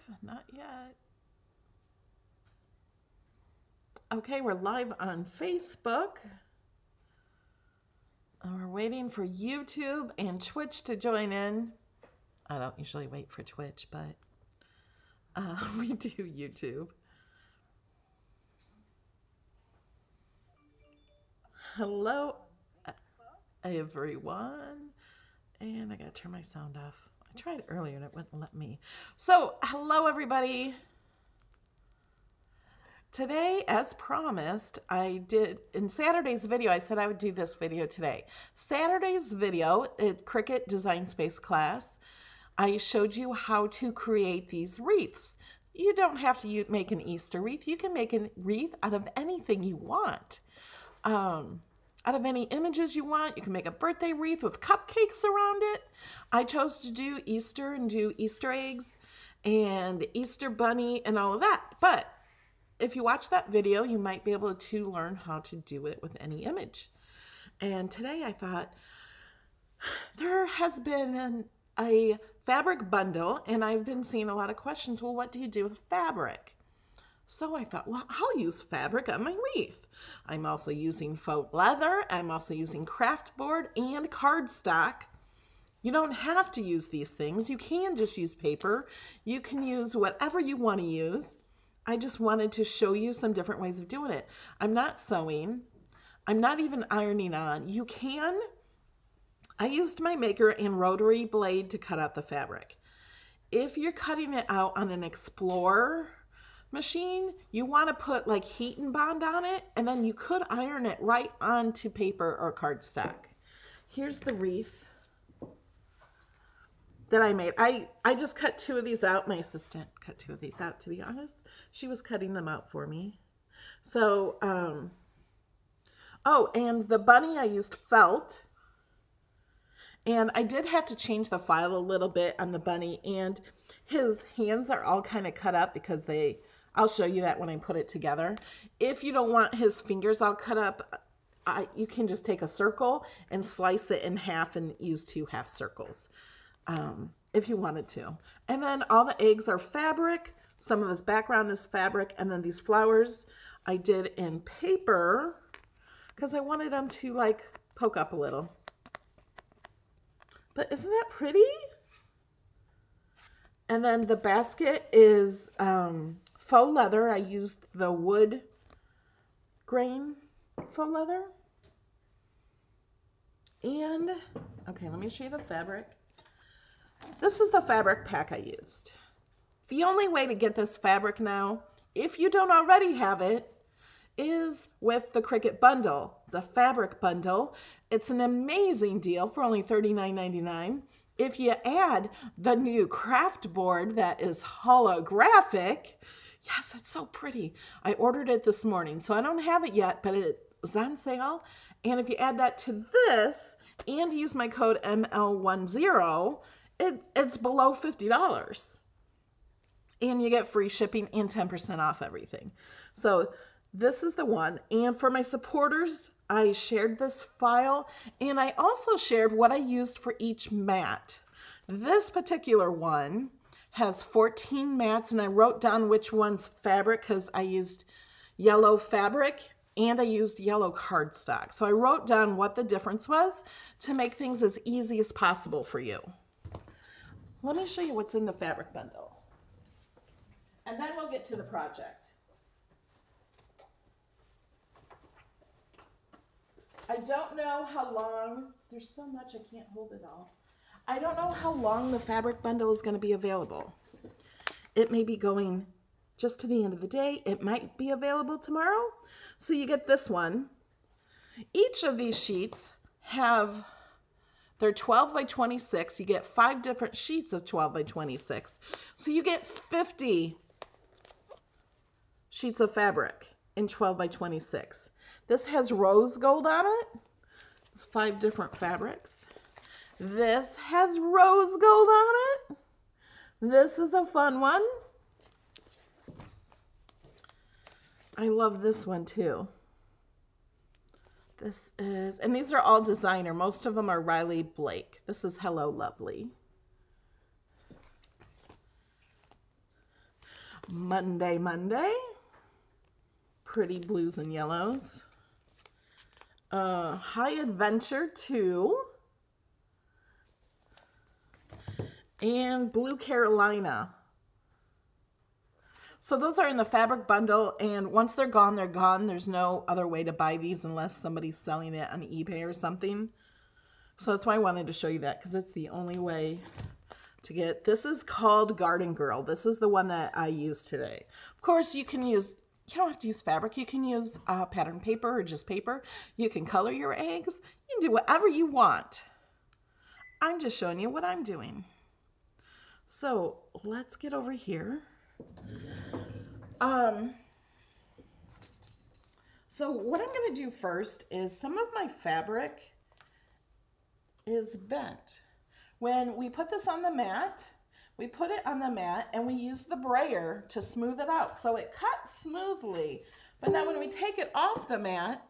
live? Not yet. Okay, we're live on Facebook. And we're waiting for YouTube and Twitch to join in. I don't usually wait for Twitch, but we do YouTube. Hello, everyone. And I gotta turn my sound off. I tried earlier and it wouldn't let me. So, hello, everybody. Today, as promised, I did, in Saturday's video, I said I would do this video today. Saturday's video, Cricut Design Space class, I showed you how to create these wreaths. You don't have to make an Easter wreath. You can make a wreath out of anything you want. Out of any images you want. You can make a birthday wreath with cupcakes around it. I chose to do Easter and do Easter eggs and Easter bunny and all of that. But if you watch that video, you might be able to learn how to do it with any image. And today I thought there has been a fabric bundle and I've been seeing a lot of questions. Well, what do you do with fabric? So I thought, well, I'll use fabric on my wreath. I'm also using faux leather. I'm also using craft board and cardstock. You don't have to use these things. You can just use paper. You can use whatever you want to use. I just wanted to show you some different ways of doing it. I'm not sewing. I'm not even ironing on. You can. I used my maker and rotary blade to cut out the fabric. If you're cutting it out on an Explorer machine, you want to put like heat and bond on it, and then you could iron it right onto paper or cardstock. Here's the wreath that I made. I just cut two of these out. My assistant cut two of these out, to be honest. She was cutting them out for me. So, oh, and the bunny I used felt. And I did have to change the file a little bit on the bunny, and his hands are all kind of cut up because I'll show you that when I put it together. If you don't want his fingers all cut up, you can just take a circle and slice it in half and use two half circles if you wanted to. And then all the eggs are fabric. Some of this background is fabric. And then these flowers I did in paper because I wanted them to like poke up a little. But isn't that pretty? And then the basket is faux leather. I used the wood grain faux leather. And, okay, let me show you the fabric. This is the fabric pack I used. The only way to get this fabric now, if you don't already have it, is with the Cricut bundle, the fabric bundle. It's an amazing deal for only $39.99. If you add the new craft board that is holographic, yes, it's so pretty. I ordered it this morning, so I don't have it yet, but it's on sale. And if you add that to this and use my code ML10, it's below $50. And you get free shipping and 10% off everything. So this is the one. And for my supporters, I shared this file, and I also shared what I used for each mat. This particular one has 14 mats, and I wrote down which one's fabric because I used yellow fabric and I used yellow cardstock. So I wrote down what the difference was to make things as easy as possible for you. Let me show you what's in the fabric bundle, and then we'll get to the project. I don't know how long, there's so much I can't hold it all. I don't know how long the fabric bundle is going to be available. It may be going just to the end of the day. It might be available tomorrow. So you get this one. Each of these sheets they're 12 by 26. You get 5 different sheets of 12 by 26. So you get 50 sheets of fabric in 12 by 26. This has rose gold on it. It's 5 different fabrics. This has rose gold on it. This is a fun one. I love this one too. This is, and these are all designer. Most of them are Riley Blake. This is Hello Lovely. Monday, Monday. Pretty blues and yellows. High Adventure 2. And Blue Carolina. So those are in the fabric bundle, and once they're gone, they're gone. There's no other way to buy these unless somebody's selling it on eBay or something. So that's why I wanted to show you that, because it's the only way to get. This is called Garden Girl. This is the one that I used today. Of course, you can use, you don't have to use fabric. You can use pattern paper or just paper. You can color your eggs. You can do whatever you want. I'm just showing you what I'm doing. So let's get over here. So what I'm going to do first is some of my fabric is bent. When we put this on the mat, we put it on the mat and we use the brayer to smooth it out so it cuts smoothly. But now when we take it off the mat,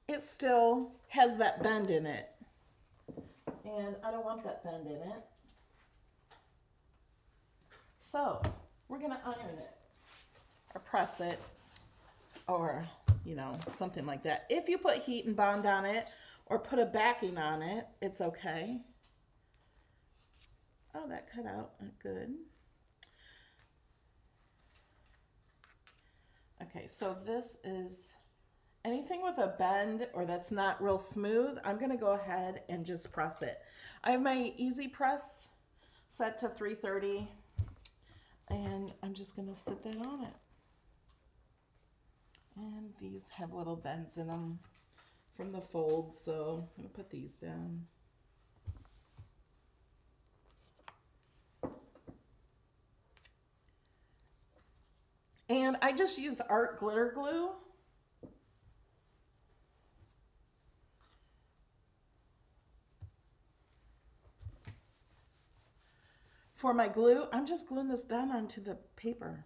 it still has that bend in it. And I don't want that bend in it. So we're going to iron it or press it or, you know, something like that. If you put heat and bond on it or put a backing on it, it's okay. Oh, that cut out good. Okay, so this is anything with a bend or that's not real smooth, I'm going to go ahead and just press it. I have my easy press set to 330. And I'm just going to sit that on it. And these have little bends in them from the fold, so I'm going to put these down. And I just use art glitter glue. For my glue, I'm just gluing this down onto the paper.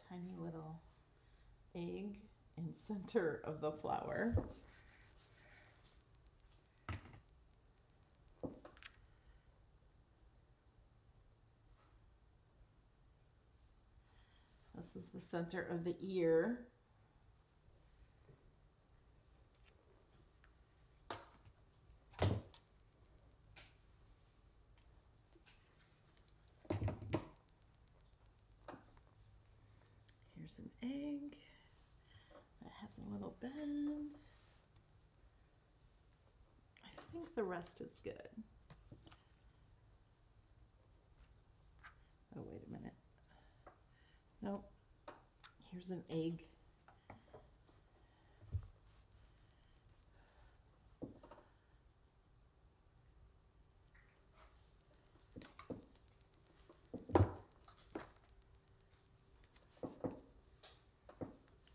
Tiny little egg in center of the flower. This is the center of the ear. Here's an egg that has a little bend. I think the rest is good. Oh, wait a minute. Nope. Here's an egg.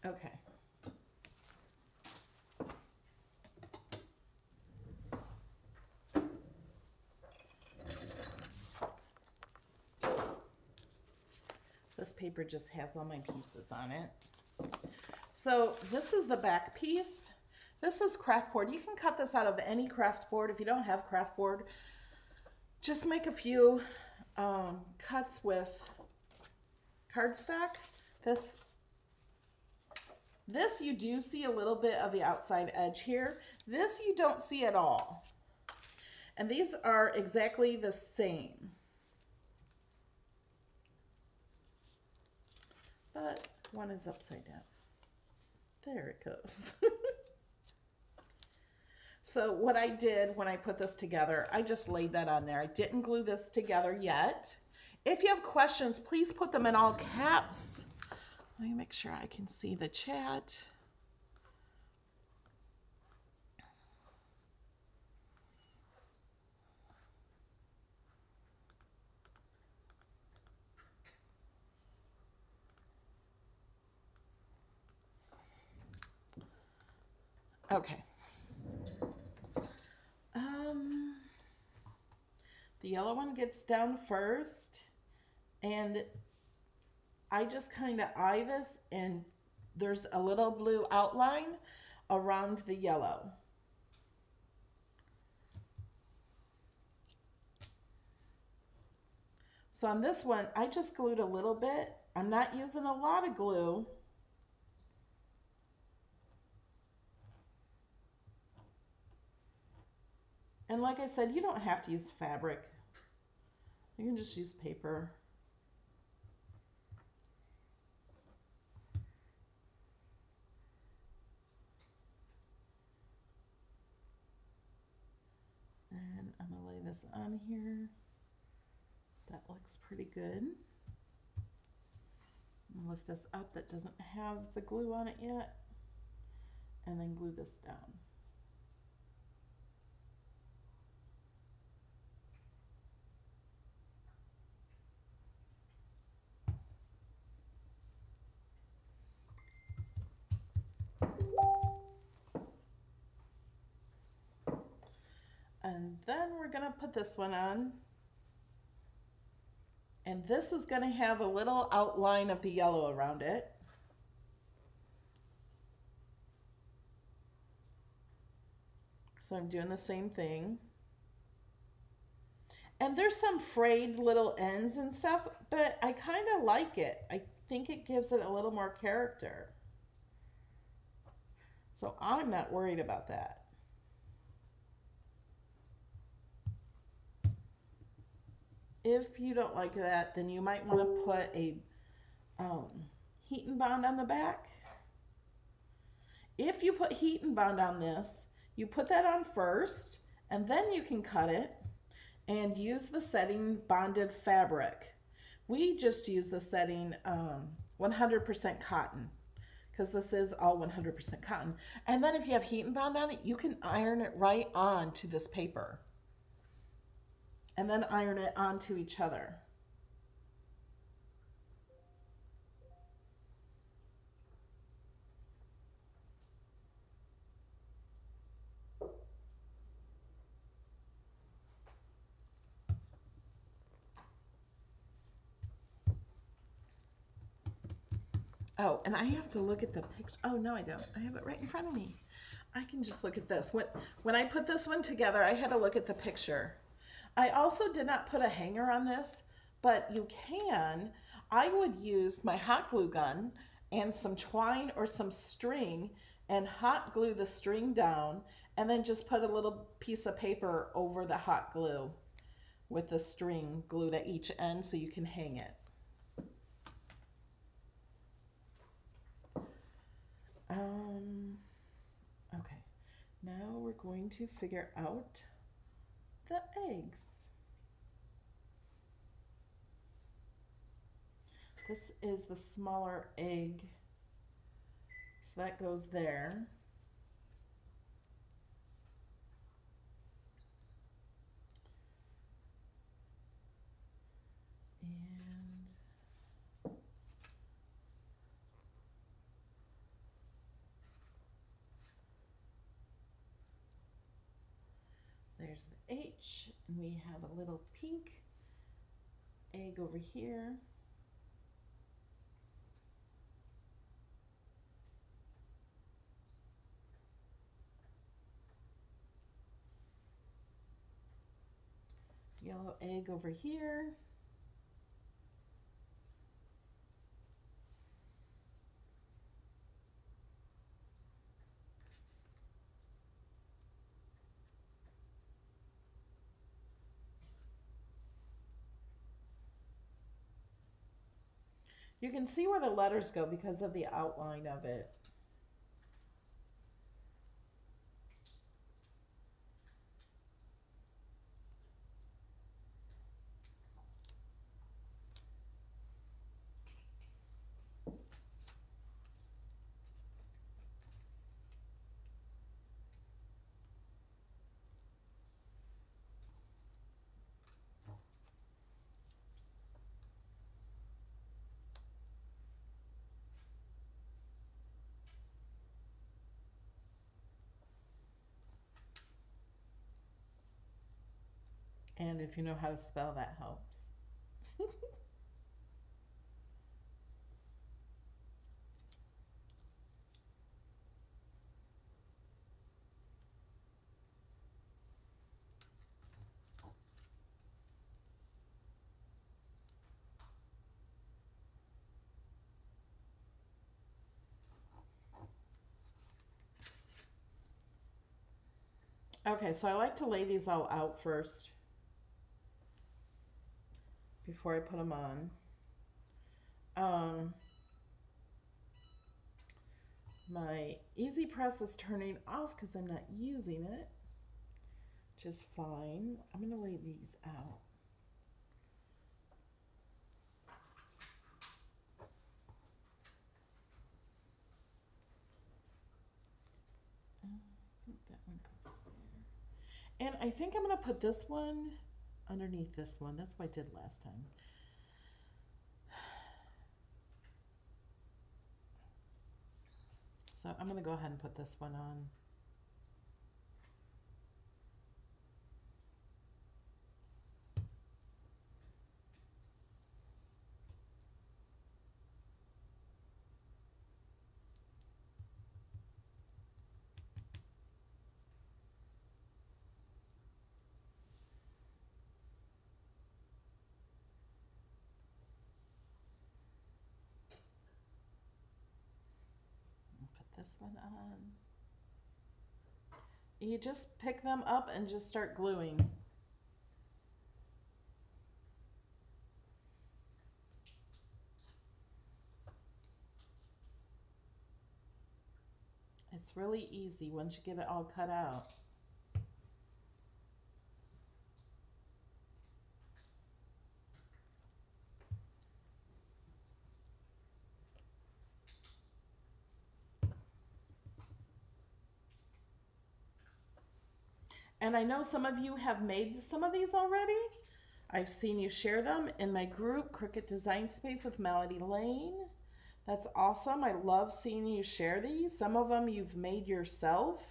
Okay. This paper just has all my pieces on it. So this is the back piece. This is craft board. You can cut this out of any craft board. If you don't have craft board, just make a few cuts with cardstock. This you do see a little bit of the outside edge here. This you don't see at all. And these are exactly the same. But one is upside down. There it goes. So what I did when I put this together, I just laid that on there. I didn't glue this together yet. If you have questions, please put them in all caps. Let me make sure I can see the chat. Okay. The yellow one gets down first, and I just kind of eye this, and there's a little blue outline around the yellow. So on this one, I just glued a little bit. I'm not using a lot of glue. And like I said, you don't have to use fabric. You can just use paper. And I'm gonna lay this on here. That looks pretty good. I'll lift this up that doesn't have the glue on it yet, and then glue this down. And then we're gonna put this one on. And this is gonna have a little outline of the yellow around it. So I'm doing the same thing. And there's some frayed little ends and stuff, but I kind of like it. I think it gives it a little more character. So I'm not worried about that. If you don't like that, then you might want to put a heat and bond on the back. If you put heat and bond on this, you put that on first, and then you can cut it and use the setting bonded fabric. We just use the setting 100% cotton, because this is all 100% cotton. And then if you have heat and bond on it, you can iron it right on to this paper. And then iron it onto each other. Oh, and I have to look at the picture. Oh, no, I don't. I have it right in front of me. I can just look at this. When I put this one together, I had to look at the picture. I also did not put a hanger on this, but you can. I would use my hot glue gun and some twine or some string and hot glue the string down, and then just put a little piece of paper over the hot glue with the string glued at each end so you can hang it. Okay, now we're going to figure out the eggs. This is the smaller egg, so that goes there. And there's the H, and we have a little pink egg over here. Yellow egg over here. You can see where the letters go because of the outline of it. And if you know how to spell, that helps. Okay, so I like to lay these all out first before I put them on. My easy press is turning off because I'm not using it, which is fine. I'm going to lay these out. That one goes there. And I think I'm going to put this one underneath this one. That's what I did last time. So I'm going to go ahead and put this one on. This one on. You just pick them up and just start gluing. It's really easy once you get it all cut out. And I know some of you have made some of these already. I've seen you share them in my group, Cricut Design Space with Melody Lane. That's awesome. I love seeing you share these. Some of them you've made yourself.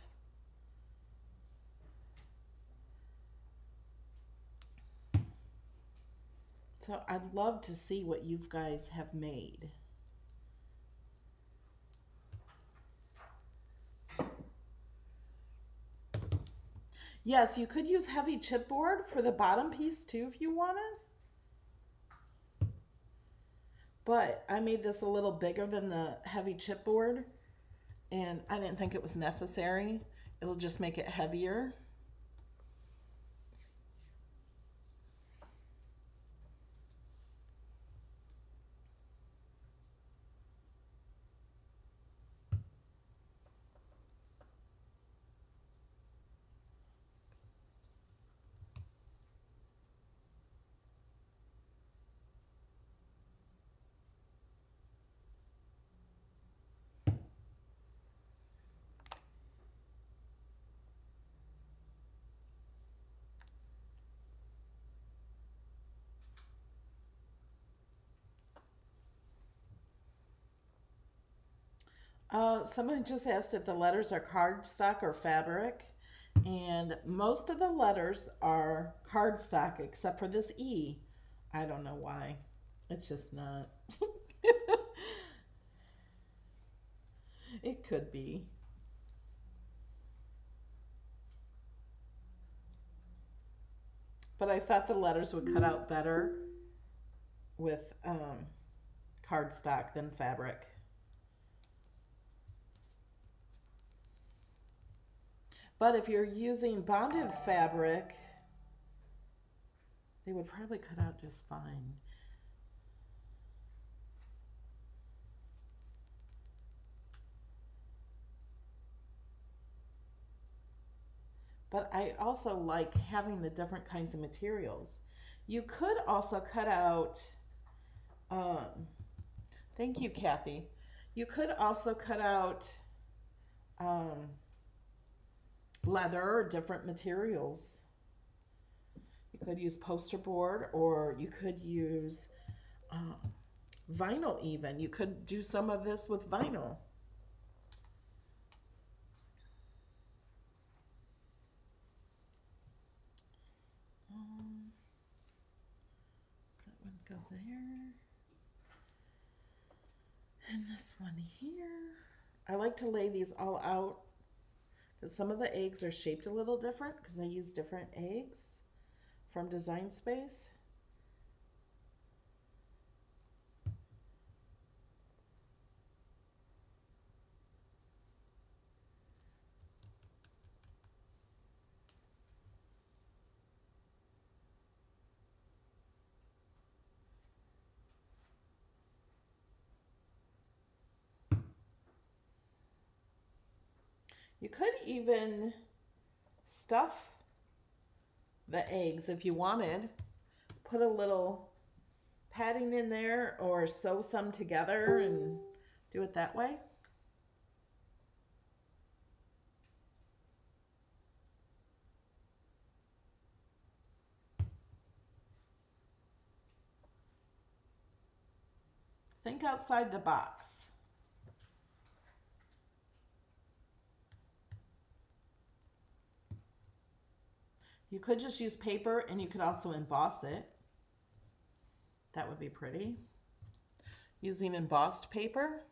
So I'd love to see what you guys have made. Yes, you could use heavy chipboard for the bottom piece too if you wanted. But I made this a little bigger than the heavy chipboard, and I didn't think it was necessary. It'll just make it heavier. Someone just asked if the letters are cardstock or fabric, and most of the letters are cardstock except for this E. I don't know why. It's just not. It could be. But I thought the letters would cut out better with cardstock than fabric. But if you're using bonded fabric, they would probably cut out just fine. But I also like having the different kinds of materials. You could also cut out, thank you, Kathy. You could also cut out leather or different materials. You could use poster board, or you could use vinyl even. You could do some of this with vinyl. there. And this one here. I like to lay these all out because some of the eggs are shaped a little different because I use different eggs from Design Space. You could even stuff the eggs if you wanted. Put a little padding in there or sew some together and do it that way. Think outside the box. You could just use paper and you could also emboss it. That would be pretty. Using embossed paper.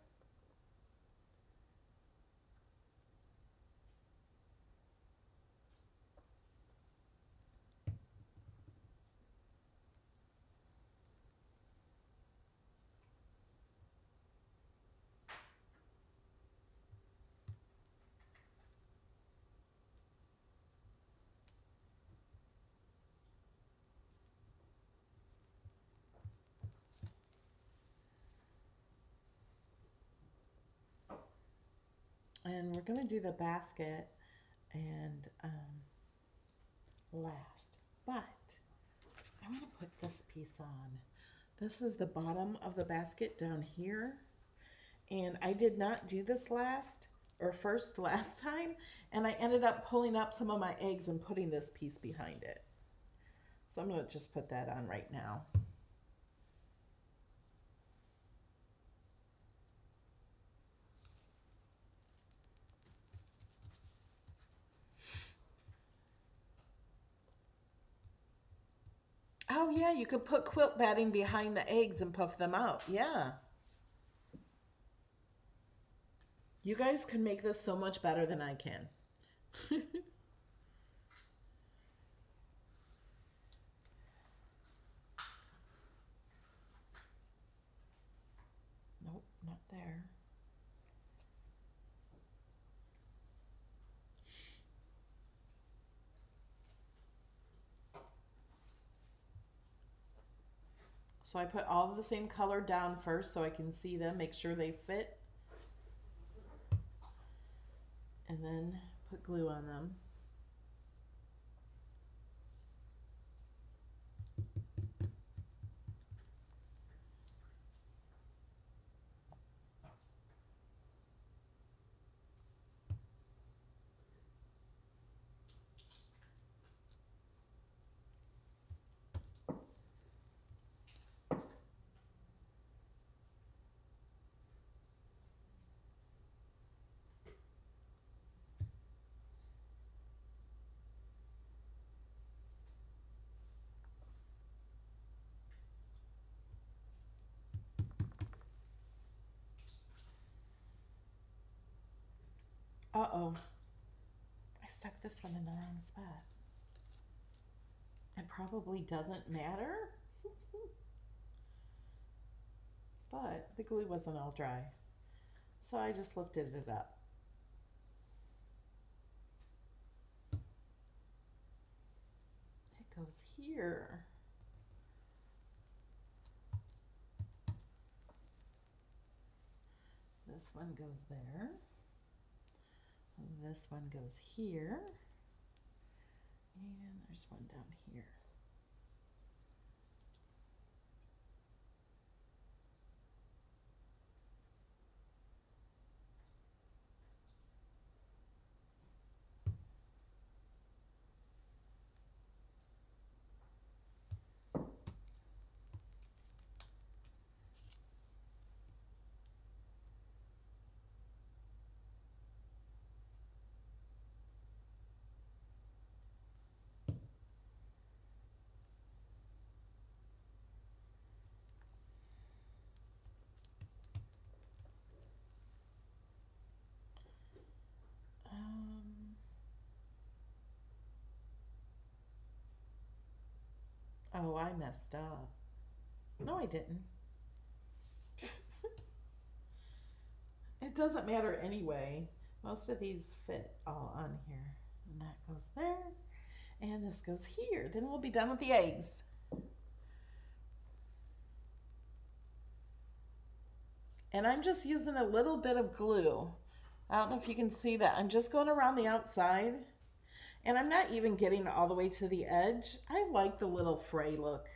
And we're going to do the basket and last, but I want to put this piece on. This is the bottom of the basket down here, and I did not do this last time, and I ended up pulling up some of my eggs and putting this piece behind it. So I'm going to just put that on right now. Oh yeah, you could put quilt batting behind the eggs and puff them out. Yeah. You guys can make this so much better than I can. Nope, not there. So I put all of the same color down first so I can see them, make sure they fit. And then put glue on them. Uh-oh. I stuck this one in the wrong spot. It probably doesn't matter. But the glue wasn't all dry. So I just lifted it up. It goes here. This one goes there. This one goes here. And there's one down here. Oh, I messed up. No, I didn't. It doesn't matter anyway. Most of these fit all on here. And that goes there. And this goes here. Then we'll be done with the eggs. And I'm just using a little bit of glue. I don't know if you can see that. I'm just going around the outside. And I'm not even getting all the way to the edge. I like the little fray look.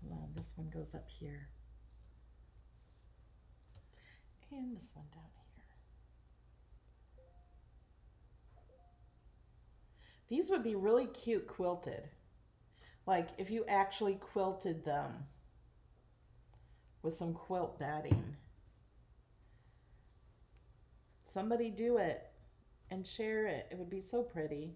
Hold on, this one goes up here. And this one down here. These would be really cute quilted. Like if you actually quilted them with some quilt batting. Somebody do it and share it. It would be so pretty.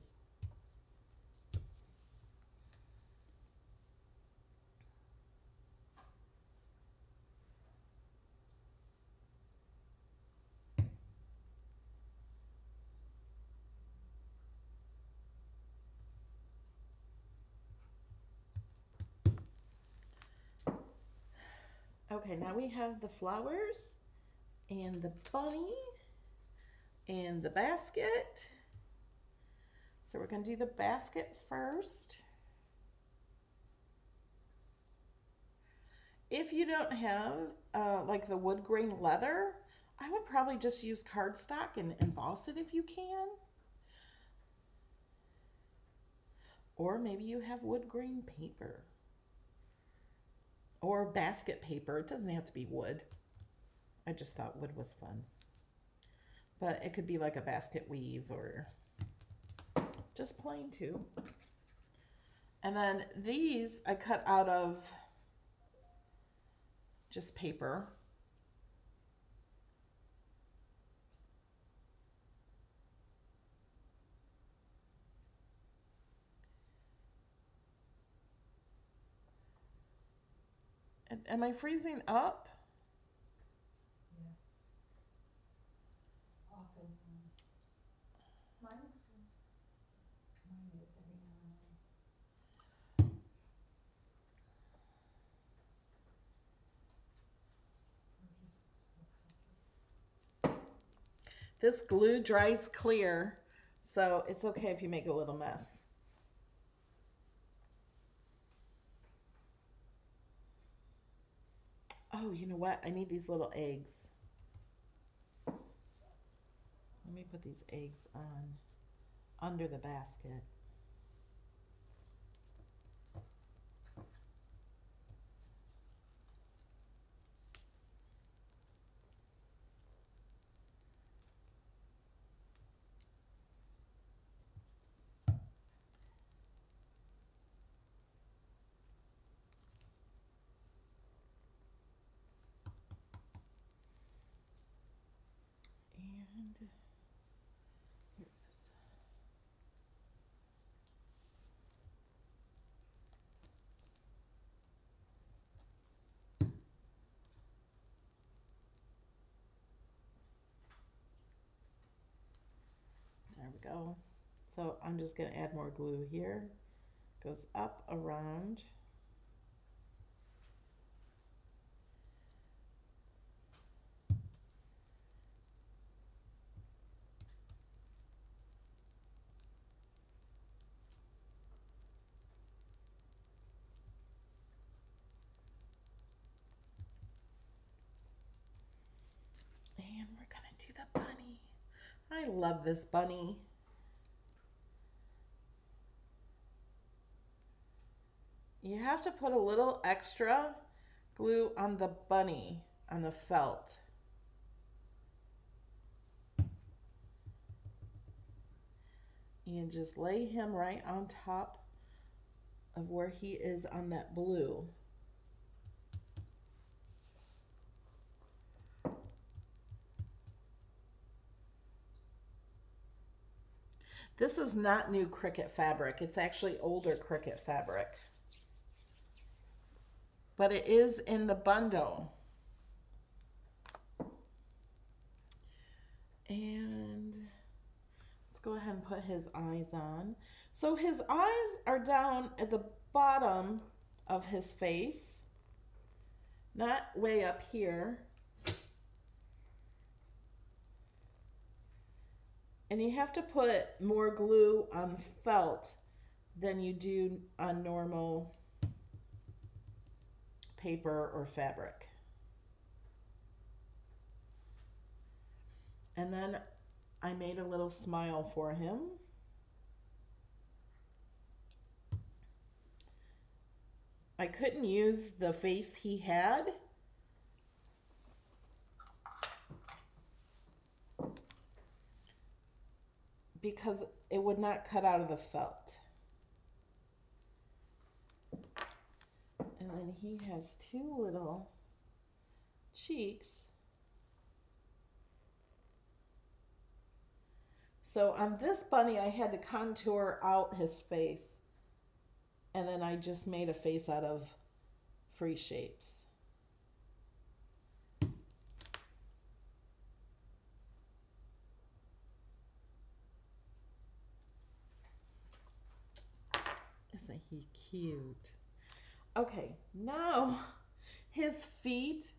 Okay, now we have the flowers and the bunny and the basket. So we're going to do the basket first. If you don't have like the wood grain leather, I would probably just use cardstock and emboss it if you can. Or maybe you have wood grain paper. Or basket paper. It doesn't have to be wood. I just thought wood was fun. But it could be like a basket weave or just plain too. And then these I cut out of just paper. Am I freezing up? Yes. Often. Mine looks good. Mine is every now and then. This glue dries clear, so it's okay if you make a little mess. Oh, you know what? I need these little eggs. Let me put these eggs on under the basket. And here it is. There we go. So I'm just going to add more glue here. Goes up around. And we're going to do the bunny. I love this bunny. You have to put a little extra glue on the bunny, on the felt. And just lay him right on top of where he is on that blue. This is not new Cricut fabric. It's actually older Cricut fabric. But it is in the bundle. And let's go ahead and put his eyes on. So his eyes are down at the bottom of his face, not way up here. And you have to put more glue on felt than you do on normal paper or fabric. And then I made a little smile for him. I couldn't use the face he had because it would not cut out of the felt. And then he has two little cheeks. So on this bunny, I had to contour out his face. And then I just made a face out of free shapes. Isn't he cute? Okay, now his feet,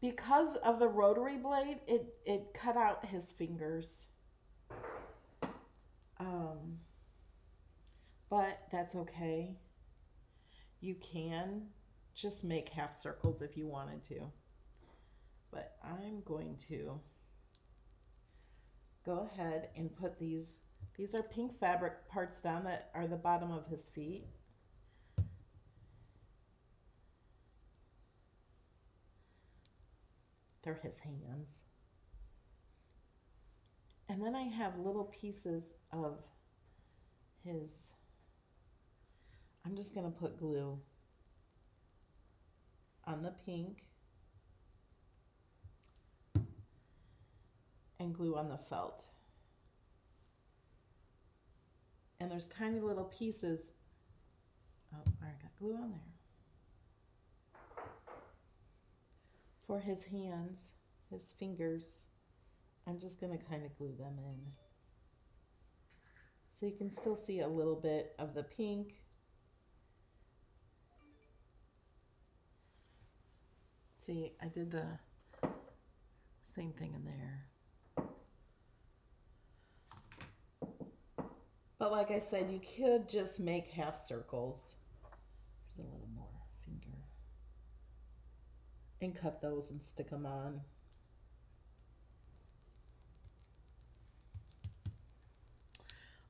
because of the rotary blade, it cut out his fingers. But that's okay. You can just make half circles if you wanted to. But I'm going to go ahead and put these are pink fabric parts down that are the bottom of his feet. They're his hands. And then I have little pieces of his, I'm just going to put glue on the pink and glue on the felt. And there's tiny little pieces. Oh, I got glue on there. For his hands, his fingers, I'm just going to kind of glue them in. So you can still see a little bit of the pink. See, I did the same thing in there. But like I said, you could just make half circles. There's a little more finger. And cut those and stick them on.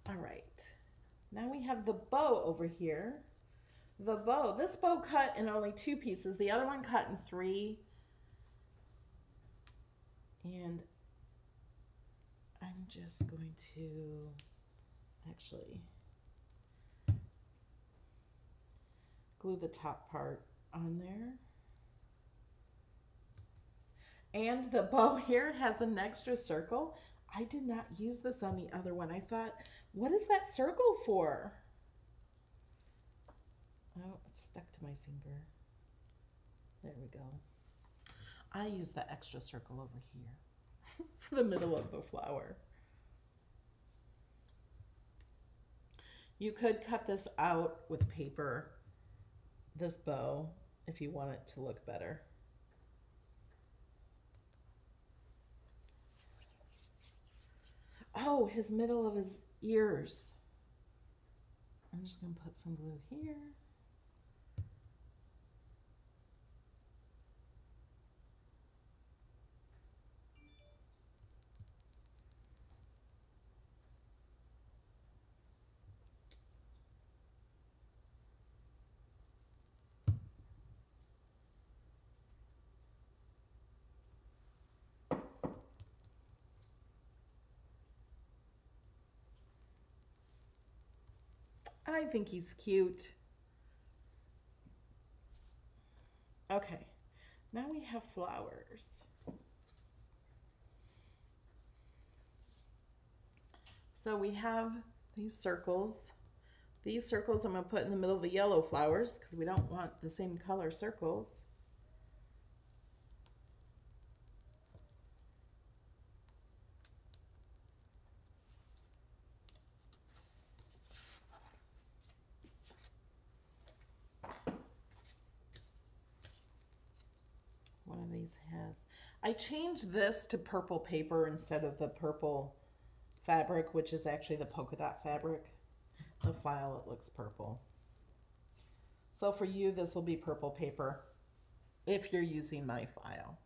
All right, now we have the bow over here. The bow, this bow cut in only 2 pieces. The other one cut in 3. And I'm just going to actually glue the top part on there. And the bow here has an extra circle. I did not use this on the other one. I thought, what is that circle for? Oh, it's stuck to my finger. There we go. I use the extra circle over here for the middle of the flower. You could cut this out with paper, this bow, if you want it to look better. Oh, his middle of his ears. I'm just going to put some glue here. I think he's cute. Okay, now we have flowers. So we have these circles. These circles I'm going to put in the middle of the yellow flowers because we don't want the same color circles. One of these has, I changed this to purple paper instead of the purple fabric, which is actually the polka dot fabric. The file, it looks purple. So for you, this will be purple paper if you're using my file.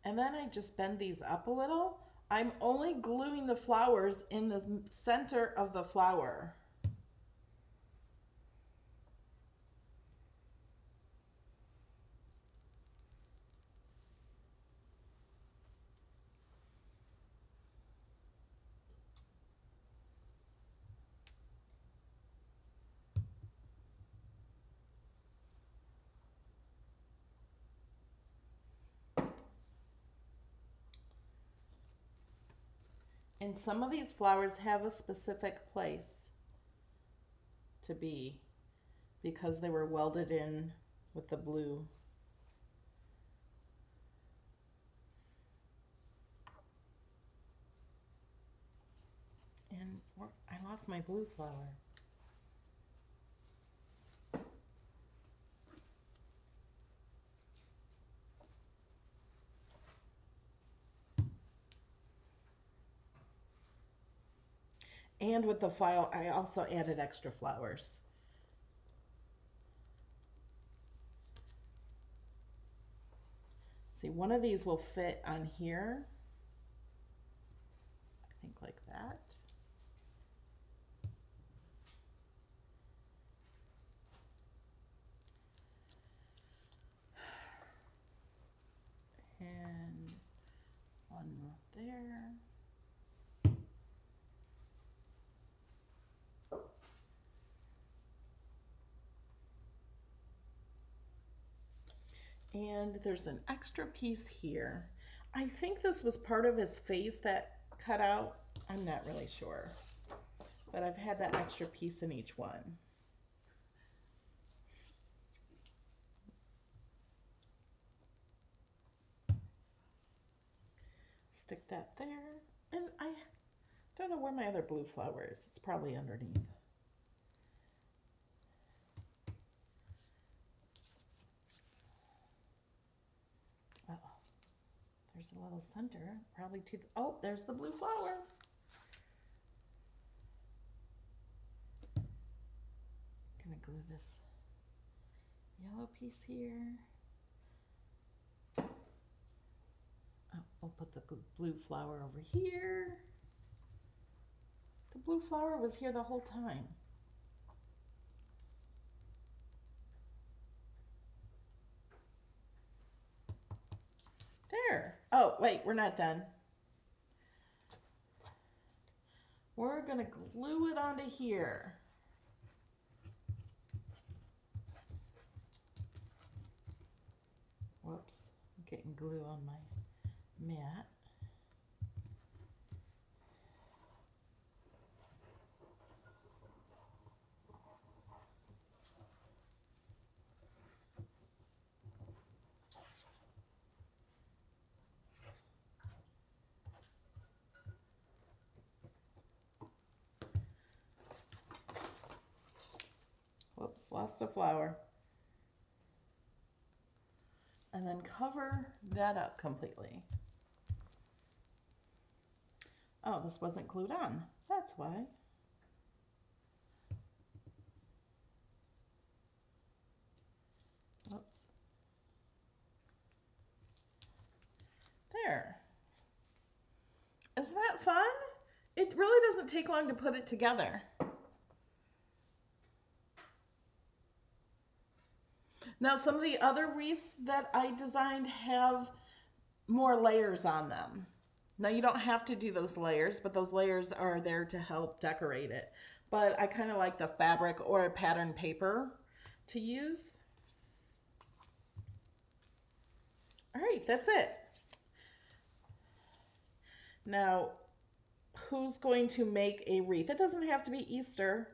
And then I just bend these up a little. I'm only gluing the flowers in the center of the flower. And some of these flowers have a specific place to be because they were welded in with the blue. And I lost my blue flower. And with the file, I also added extra flowers. See, one of these will fit on here. I think like that. And one there. And there's an extra piece here. I think this was part of his face that cut out. I'm not really sure, but I've had that extra piece in each one. Stick that there. And I don't know where my other blue flower is. It's probably underneath. There's a little center, probably to the, oh, there's the blue flower. Gonna glue this yellow piece here. Oh, I'll put the blue flower over here. The blue flower was here the whole time. There. Oh, wait, we're not done. We're going to glue it onto here. Whoops, I'm getting glue on my mat. Whoops, lost a flower. And then cover that up completely. Oh, this wasn't glued on. That's why. Whoops. There. Isn't that fun? It really doesn't take long to put it together. Now, some of the other wreaths that I designed have more layers on them. Now, you don't have to do those layers, but those layers are there to help decorate it. But I kind of like the fabric or a pattern paper to use. All right, that's it. Now, who's going to make a wreath? It doesn't have to be Easter.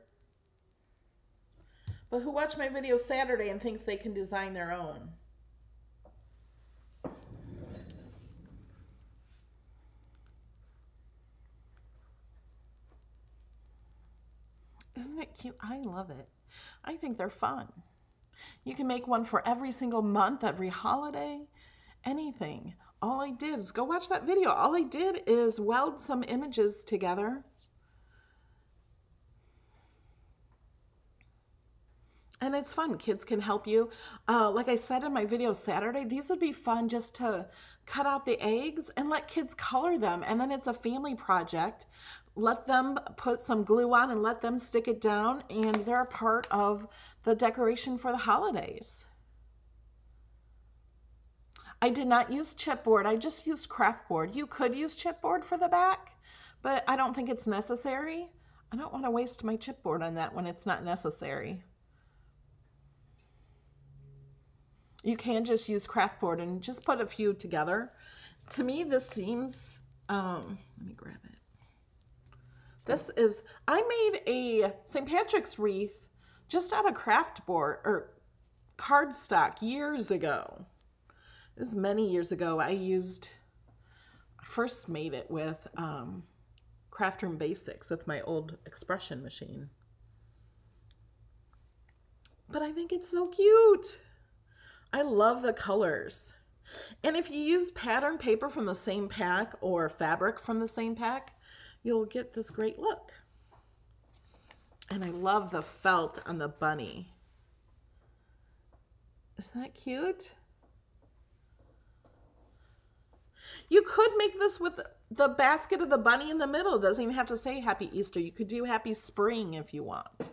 But who watched my video Saturday and thinks they can design their own? Isn't it cute? I love it. I think they're fun. You can make one for every single month, every holiday, anything. All I did is go watch that video. All I did is weld some images together. And it's fun. Kids can help you. Like I said in my video Saturday, these would be fun just to cut out the eggs and let kids color them. And then it's a family project. Let them put some glue on and let them stick it down. And they're a part of the decoration for the holidays. I did not use chipboard. I just used craft board. You could use chipboard for the back, but I don't think it's necessary. I don't want to waste my chipboard on that when it's not necessary. You can just use craft board and just put a few together. To me, this seems, let me grab it. This is, I made a St. Patrick's wreath just out of craft board or cardstock years ago. It was many years ago. I first made it with Craft Room Basics with my old expression machine. But I think it's so cute. I love the colors. And if you use pattern paper from the same pack or fabric from the same pack, you'll get this great look. And I love the felt on the bunny. Isn't that cute? You could make this with the basket of the bunny in the middle. It doesn't even have to say Happy Easter. You could do Happy Spring if you want.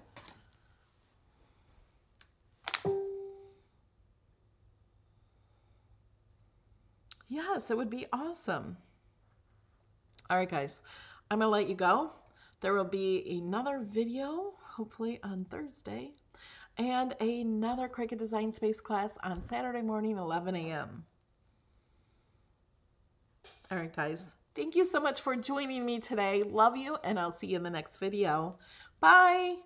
Yes, it would be awesome. All right, guys, I'm going to let you go. There will be another video, hopefully on Thursday, and another Cricut Design Space class on Saturday morning, 11 a.m. All right, guys, thank you so much for joining me today. Love you, and I'll see you in the next video. Bye.